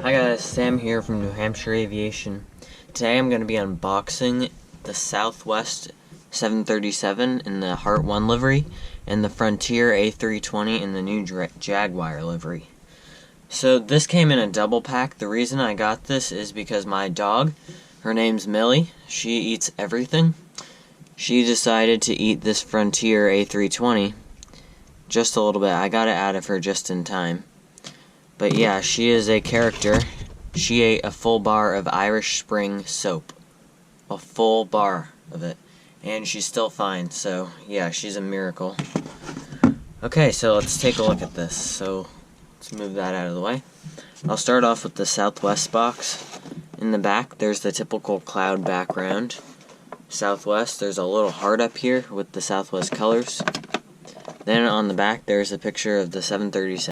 Hi guys, Sam here from New Hampshire Aviation. Today I'm going to be unboxing the Southwest 737 in the Heart 1 livery and the Frontier A320 in the new Jaguar livery. So this came in a double pack. The reason I got this is because my dog, her name's Millie, she eats everything. She decided to eat this Frontier A320 just a little bit. I got it out of her just in time. But yeah, she is a character. She ate a full bar of Irish Spring soap. A full bar of it. And she's still fine, so yeah, she's a miracle. Okay, so let's take a look at this. So let's move that out of the way. I'll start off with the Southwest box. In the back, there's the typical cloud background. Southwest, there's a little heart up here with the Southwest colors. Then on the back, there's a picture of the 737.